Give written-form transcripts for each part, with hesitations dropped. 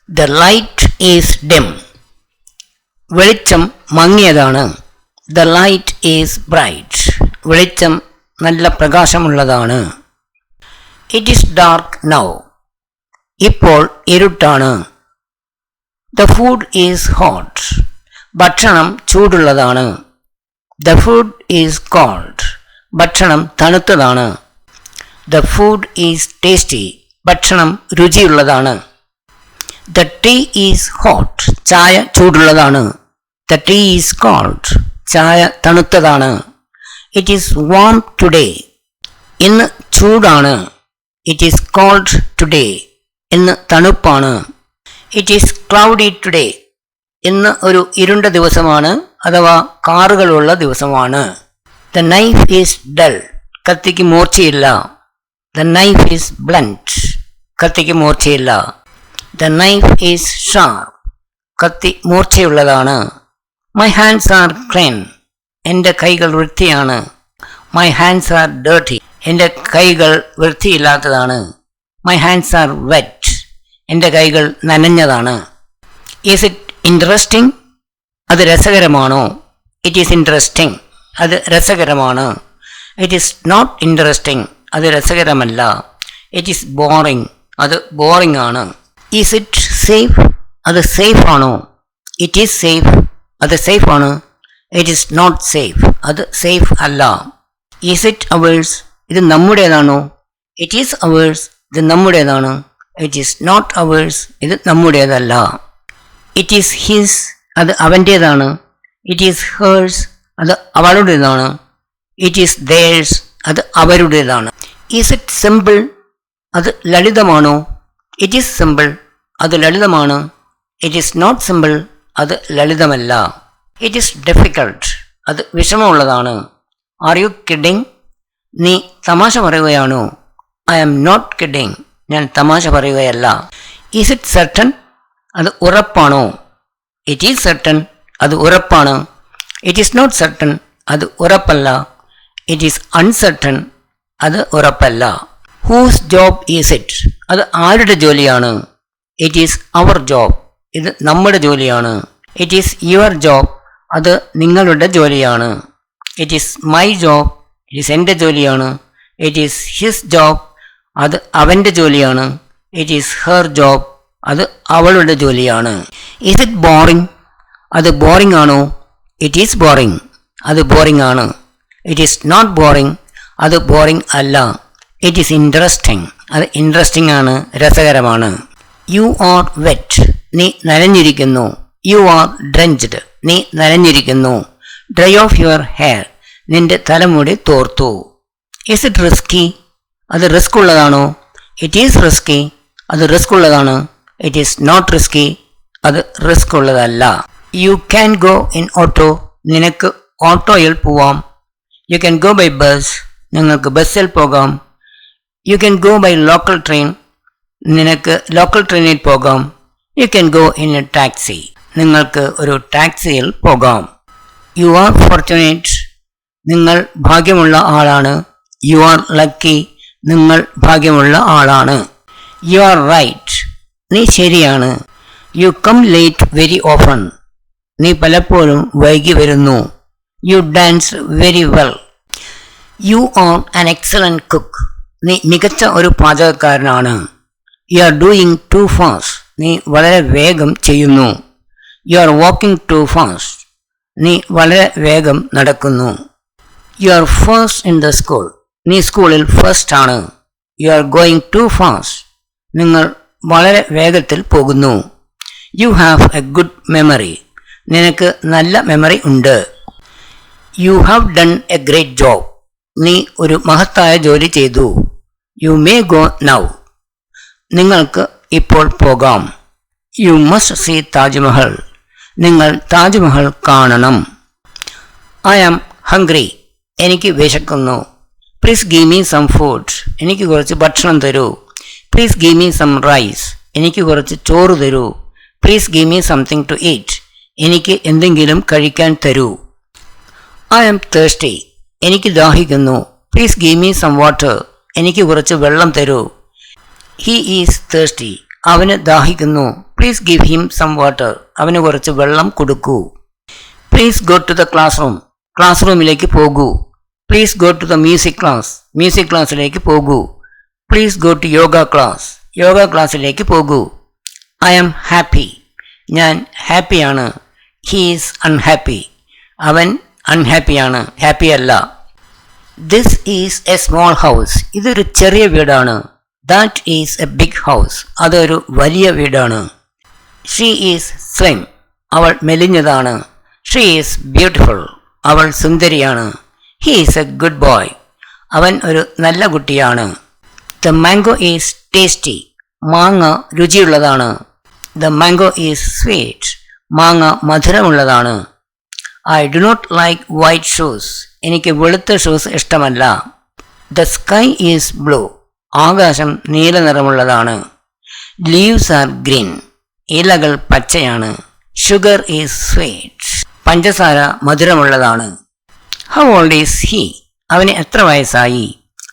The light is dim. വെളിച്ചം മങ്ങിയതാണ്. The light is bright. വെളിച്ചം നല്ല പ്രകാശമുള്ളതാണ്. It is dark now. ഇപ്പോൾ ഇരുട്ടാണ്. The food is hot. ഭക്ഷണം ചൂടുള്ളതാണ്. The food is cold. ഭക്ഷണം തണുത്തതാണ്. The food is tasty. ഭക്ഷണം രുചിയുള്ളതാണ്. The tea is hot. ചായ ചൂടുള്ളതാണ്. The tea is cold. ചായ തണുത്തതാണ്. It is warm today. ഇന്ന് ചൂടാണ്. It is cold today. ഇന്ന് തണുപ്പാണ്. It is cloudy today. ഇന്ന് ഒരു ഇരുണ്ട ദിവസമാണ് അഥവാ കാറുകളുള്ള ദിവസമാണ്. The knife is dull. കത്തിക്ക് മൂർച്ചയില്ല. The knife is blunt. കത്തിക്ക് മൂർച്ചയില്ല. The knife is sharp. കത്തി മൂർച്ചയുള്ളതാണ്. My hands are clean. എൻ്റെ കൈകൾ വൃത്തിയാണ്. My hands are dirty. എൻ്റെ കൈകൾ വൃത്തിയില്ലാത്തതാണ്. My hands are wet. എൻ്റെ കൈകൾ നനഞ്ഞതാണ്. Is it interesting? അത് രസകരമാണോ? It is interesting. അത് രസകരമാണ്. It is not interesting. അത് രസകരമല്ല. It is boring. അത് ബോറിംഗ് ആണ്. Is it safe? അത് സേഫ് ആണോ? It is safe. അത് സേഫ് ആണ്. It is not safe. അത് സേഫ് അല്ല. Is it ours? ഇത് നമ്മുടേതാണോ? It is ours. ഇത് നമ്മുടേതാണ്. It is not ours. ഇത് നമ്മുടേതല്ല. It is his. അത് അവൻ്റേതാണ്. It is hers. അത് അവളുടേതാണ്. It is theirs. അത് അവരുടേതാണ്. Is it simple? അത് ലളിതമാണോ? It is simple. അത് ലളിതമാണ്. It is not simple. അത് ലളിതമല്ല. It is difficult. അത് വിഷമമുള്ളതാണ്. Are you kidding? നീ തമാശ പറയുകയാണോ? I am not kidding. ഞാൻ തമാശ പറയുകയല്ല. Is it certain? അത് ഉറപ്പാണോ? It is certain. അത് ഉറപ്പാണ്. It is not certain. അത് ഉറപ്പല്ല. It is uncertain. അത് ഉറപ്പല്ല. Whose job is it? അത് ആരുടെ ജോലിയാണ്? It is our job. ഇത് നമ്മുടെ ജോലിയാണ്. It is your job. അത് നിങ്ങളുടെ ജോലിയാണ്. It is my job. It is എൻ്റെ ജോലിയാണ്. It is his job. അത് അവൻ്റെ ജോലിയാണ്. It is her job. അത് അവളുടെ ജോലിയാണ്. Is it boring? അത് ബോറിംഗ് ആണോ? It is boring. അത് ബോറിംഗ് ആണ്. It is not boring. അത് ബോറിംഗ് അല്ല. It is interesting. അത് ഇൻട്രസ്റ്റിംഗ് ആണ്, രസകരമാണ്. You are wet. നീ നനഞ്ഞിരിക്കുന്നു. You are drenched. നീ നനഞ്ഞിരിക്കുന്നു. Dry off your hair. നിന്റെ തലമുടി തോർത്തു. Is it risky? അത് റിസ്ക് ഉള്ളതാണോ? It is risky. അത് റിസ്ക് ഉള്ളതാണ്. It is not risky. അത് റിസ്ക് ഉള്ളതല്ല. You can go in auto. നിനക്ക് ഓട്ടോയിൽ പോവാം. You can go by bus. നിങ്ങൾക്ക് ബസ്സിൽ പോകാം. You can go by local train. നിനക്ക് ലോക്കൽ ട്രെയിനിൽ പോകാം. You can go in a taxi. നിങ്ങൾക്ക് ഒരു ടാക്സിയിൽ പോകാം. You are fortunate. നിങ്ങൾ ഭാഗ്യമുള്ള ആളാണ്. You are lucky. നിങ്ങൾ ഭാഗ്യമുള്ള ആളാണ്. You are right. നീ ശരിയാണ്. You come late very often. നീ പലപ്പോഴും വൈകി വരുന്നു. You dance very well. You are an excellent cook. നീ മികച്ച ഒരു പാചകക്കാരനാണ്. You are doing too fast. നീ വളരെ വേഗം ചെയ്യുന്നു. You are walking too fast. നീ വളരെ വേഗം നടക്കുന്നു. You are first in the school. നീ സ്കൂളിൽ ഫസ്റ്റ് ആണ്. You are going too fast. നിങ്ങൾ വളരെ വേഗത്തിൽ പോകുന്നു. You have a good memory. നിനക്ക് നല്ല മെമ്മറി ഉണ്ട്. You have done a great job. നീ ഒരു മഹത്തായ ജോലി ചെയ്തു. You may go now. നിങ്ങൾക്ക് ഇപ്പോൾ പോകാം. You must see Taj Mahal. നിങ്ങൾ താജ്മഹൽ കാണണം. I am hungry. എനിക്ക് വിശക്കുന്നു. Please give me some food. എനിക്ക് കുറച്ച് ഭക്ഷണം തരൂ. Please give me some rice. എനിക്ക് കുറച്ച് ചോറ് തരൂ. Please give me something to eat. എനിക്ക് എന്തെങ്കിലും കഴിക്കാൻ തരൂ. I am thirsty. എനിക്ക് ദാഹിക്കുന്നു. Please give me some water. എനിക്ക് കുറച്ച് വെള്ളം തരൂ. He is thirsty. അവന് ദാഹിക്കുന്നു. Please give him some water. അവന് കുറച്ച് വെള്ളം കൊടുക്കൂ. Please go to the classroom. ക്ലാസ് റൂമിലേക്ക് പോകൂ. Please go to the music class. Music ക്ലാസ്സിലേക്ക് പോകൂ. Please go to yoga class. Yoga ക്ലാസ്സിലേക്ക് പോകൂ. I am happy. ഞാൻ ഹാപ്പിയാണ്. He is unhappy. അവൻ അൺഹാപ്പിയാണ്, ഹാപ്പി അല്ല. This is a small house. ഇതൊരു ചെറിയ വീടാണ്. That is a big house. അതൊരു വലിയ വീടാണ്. She is slim. അവൾ മെലിഞ്ഞതാണ്. She is beautiful. അവൾ സുന്ദരിയാണ്. He is a good boy. അവൻ ഒരു നല്ല കുട്ടിയാണ്. The mango is tasty. മാങ്ങ രുചിയുള്ളതാണ്. The mango is sweet. മാങ്ങ മധുരമുള്ളതാണ്. I do not like white shoes. എനിക്ക് വെളുത്ത ഷൂസ് ഇഷ്ടമല്ല. The sky is blue. ആകാശം നീല നിറമുള്ളതാണ്. Leaves R green. ഇലകൾ പച്ചയാണ്. Sugar is sweet. പഞ്ചസാര മധുരമുള്ളതാണ്. How old is he? അവന് എത്ര വയസ്സായി?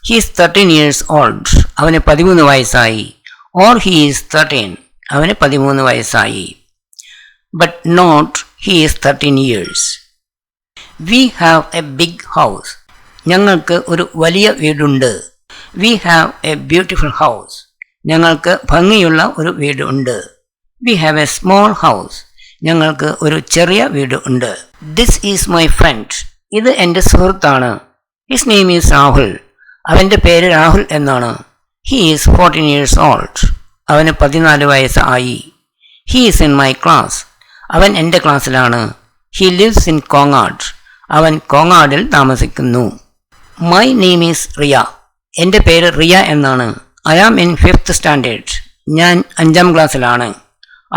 He is 13 years old. അവന് 13 വയസ്സായി. Or he is 13. അവന് 13 വയസ്സായി. But not he is 13 years. We have a big house. ഞങ്ങൾക്ക് ഒരു വലിയ വീടുണ്ട്. We have a beautiful house. ഞങ്ങൾക്ക് ഭംഗിയുള്ള ഒരു വീട് ഉണ്ട്. We have a small house. ഞങ്ങൾക്ക് ഒരു ചെറിയ വീട് ഉണ്ട്. This is my friend. ഇത് എൻ്റെ സുഹൃത്താണ്. His name is Rahul. അവൻ്റെ പേര് രാഹുൽ എന്നാണ്. He is 14 years old. അവന് 14 വയസ്സായി. He is in my class. അവൻ എൻ്റെ ക്ലാസ്സിലാണ്. He lives in Kongad. അവൻ കോങ്ങാടിൽ താമസിക്കുന്നു. My name is Riya. എൻ്റെ പേര് റിയ എന്നാണ്. I am in 5th standard. ഞാൻ 5ാം ക്ലാസ്സിലാണ്.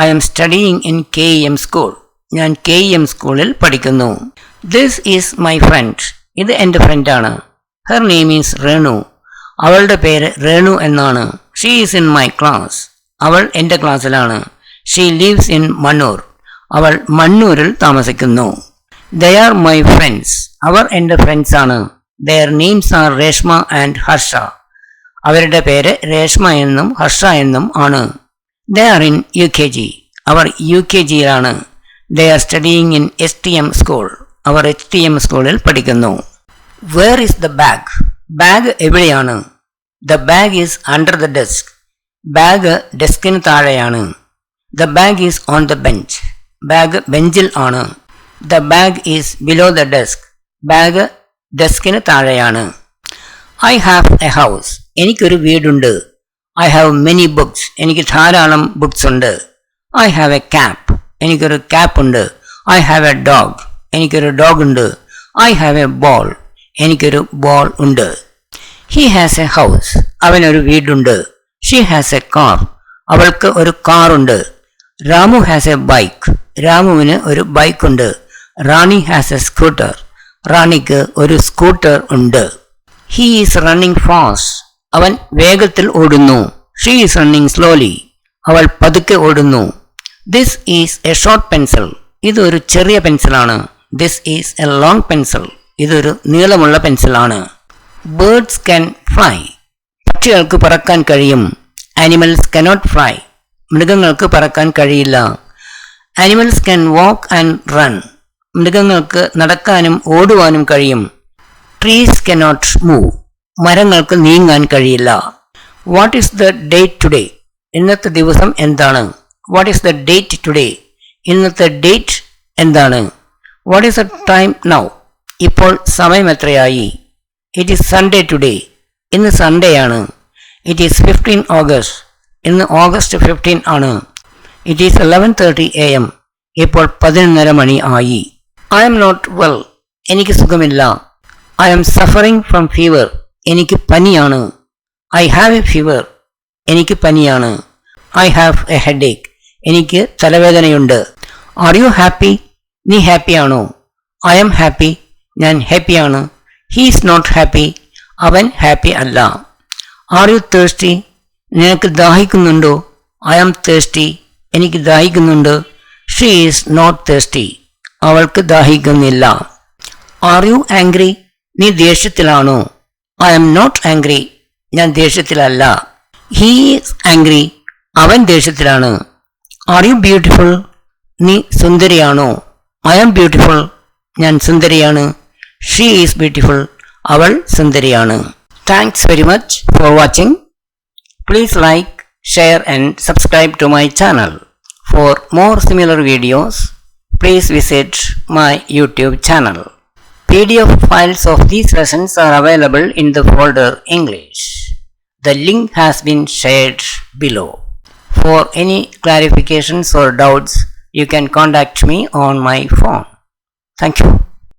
I am studying in KEM school. ഞാൻ KEM സ്കൂളിൽ പഠിക്കുന്നു. This is my friend. ഇത് എൻ്റെ ഫ്രണ്ടാണ്. Her name is Renu. അവളുടെ പേര് രേണു എന്നാണ്. She is in my class. അവൾ എൻ്റെ ക്ലാസ്സിലാണ്. She lives in Mannur. അവൾ മണ്ണൂരിൽ താമസിക്കുന്നു. They are my friends. അവർ എൻ്റെ ഫ്രണ്ട്സാണ്. Their names are Reshma and Harsha. അവരുടെ പേര് രേഷ്മ എന്നും ഹർഷ എന്നും ആണ്. They are in UKG. അവർ UKGയിലാണ്. They are studying in STM school. അവർ STM സ്കൂളിൽ പഠിക്കുന്നു. Where is the bag? Bag എവിടെയാണ്? The bag is under the desk. Bag ഡെസ്കിന് താഴെയാണ്. The bag is on the bench. Bag ബെഞ്ചിൽ ആണ്. The bag is below the desk. Bag ഡെസ്കിന് താഴെയാണ്. I have a house. എനിക്കൊരു വീടുണ്ട്. I have many books. എനിക്ക് ധാരാളം ബുക്സ് ഉണ്ട്. I have a cap. എനിക്കൊരു ക്യാപ്പ് ഉണ്ട്. I have a dog. എനിക്കൊരു ഡോഗ് ഉണ്ട്. I have a ball. എനിക്കൊരു ബോൾ ഉണ്ട്. He has a house. അവനൊരു വീടുണ്ട്. She has a car. അവൾക്ക് ഒരു കാറുണ്ട്. Ramu has a bike. രാമുവിന് ഒരു ബൈക്കുണ്ട്. റാണി ഹാസ് എ സ്കൂട്ടർ. റാണിക്ക് ഒരു സ്കൂട്ടർ ഉണ്ട്. He is running fast. അവൻ വേഗത്തിൽ ഓടുന്നു. She is running slowly. അവൾ പതുക്കെ ഓടുന്നു. This is a short pencil. ഇതൊരു ചെറിയ പെൻസിലാണ്. This is a long pencil. ഇതൊരു നീളമുള്ള പെൻസിലാണ്. Birds can fly. പക്ഷികൾക്ക് പറക്കാൻ കഴിയും. Animals cannot fly. മൃഗങ്ങൾക്ക് പറക്കാൻ കഴിയില്ല. Animals can walk and run. മൃഗങ്ങൾക്ക് നടക്കാനും ഓടുവാനും കഴിയും. Trees cannot move. മരങ്ങൾക്ക് നീങ്ങാൻ കഴിയില്ല. What is the date today? ഇന്നത്തെ ദിവസം എന്താണ്? What is the date today? ഇന്നത്തെ ഡേറ്റ് എന്താണ്? What is the time now? ഇപ്പോൾ സമയം എത്രയായി? It is Sunday today. ഇന്ന് സൺഡേ ആണ്. It is 15 August. ഇന്ന് ഓഗസ്റ്റ് 15 ആണ്. It is 11:30 AM. ഇപ്പോൾ 11:30 മണി ആയി. I am not well. എനിക്ക് സുഖമില്ല. I am suffering from fever. എനിക്ക് പനിയാണ്. I have a fever. എനിക്ക് പനിയാണ്. I have A headache. എനിക്ക് തലവേദനയുണ്ട്. Are you happy? നീ ഹാപ്പിയാണോ? I M happy. ഞാൻ ഹാപ്പിയാണ്. He is not happy. അവൻ ഹാപ്പി അല്ല. Are you thirsty? നിനക്ക് ദാഹിക്കുന്നുണ്ടോ? I am thirsty. എനിക്ക് ദാഹിക്കുന്നുണ്ട്. She is not thirsty. അവൾക്ക് ദാഹിക്കുന്നില്ല. Are you angry? നീ ദേഷ്യത്തിലാണോ? I am not angry. ഞാൻ ദേഷ്യത്തിലല്ല. He is angry. അവൻ ദേഷ്യത്തിലാണ്. Are you beautiful? നീ സുന്ദരിയാണോ? I am beautiful. ഞാൻ സുന്ദരിയാണ്. She is beautiful. അവൾ സുന്ദരിയാണ്. Thanks very much for watching. Please like, share and subscribe to my channel. For more similar videos, please visit my YouTube channel. PDF files of these lessons are available in the folder English. The link has been shared below. For any clarifications or doubts, you can contact me on my phone. Thank you.